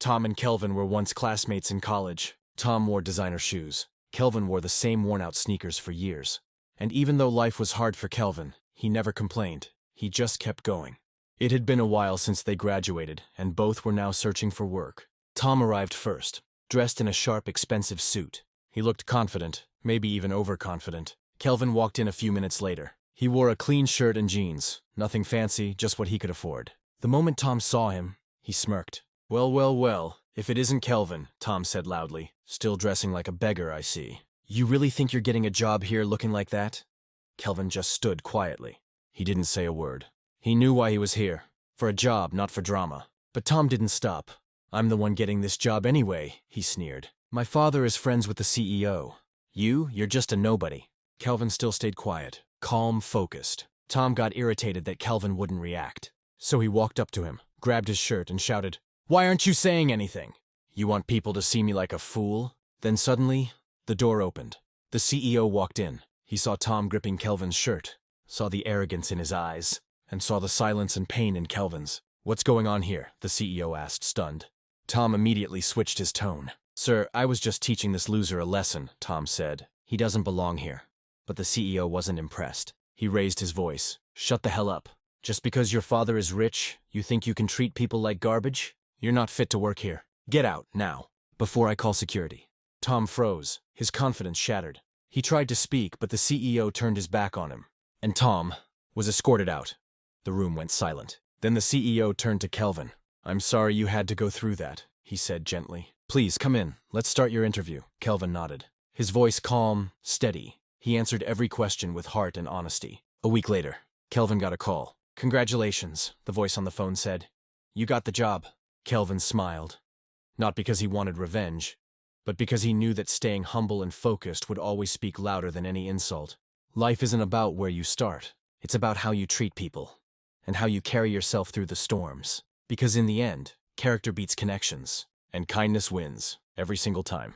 Tom and Kelvin were once classmates in college. Tom wore designer shoes. Kelvin wore the same worn-out sneakers for years. And even though life was hard for Kelvin, he never complained. He just kept going. It had been a while since they graduated, and both were now searching for work. Tom arrived first, dressed in a sharp, expensive suit. He looked confident, maybe even overconfident. Kelvin walked in a few minutes later. He wore a clean shirt and jeans. Nothing fancy, just what he could afford. The moment Tom saw him, he smirked. "Well, well, well, if it isn't Kelvin," Tom said loudly. "Still dressing like a beggar, I see. You really think you're getting a job here looking like that?" Kelvin just stood quietly. He didn't say a word. He knew why he was here. For a job, not for drama. But Tom didn't stop. "I'm the one getting this job anyway," he sneered. "My father is friends with the CEO. You're just a nobody." Kelvin still stayed quiet, calm, focused. Tom got irritated that Kelvin wouldn't react. So he walked up to him, grabbed his shirt, and shouted, "Why aren't you saying anything? You want people to see me like a fool?" Then suddenly, the door opened. The CEO walked in. He saw Tom gripping Kelvin's shirt, saw the arrogance in his eyes, and saw the silence and pain in Kelvin's. "What's going on here?" the CEO asked, stunned. Tom immediately switched his tone. "Sir, I was just teaching this loser a lesson," Tom said. "He doesn't belong here." But the CEO wasn't impressed. He raised his voice. "Shut the hell up. Just because your father is rich, you think you can treat people like garbage? You're not fit to work here. Get out, now, before I call security." Tom froze, his confidence shattered. He tried to speak, but the CEO turned his back on him. And Tom was escorted out. The room went silent. Then the CEO turned to Kelvin. "I'm sorry you had to go through that," he said gently. "Please, come in. Let's start your interview." Kelvin nodded. His voice calm, steady. He answered every question with heart and honesty. A week later, Kelvin got a call. "Congratulations," the voice on the phone said. "You got the job." Kelvin smiled. Not because he wanted revenge, but because he knew that staying humble and focused would always speak louder than any insult. Life isn't about where you start. It's about how you treat people, and how you carry yourself through the storms. Because in the end, character beats connections, and kindness wins, every single time.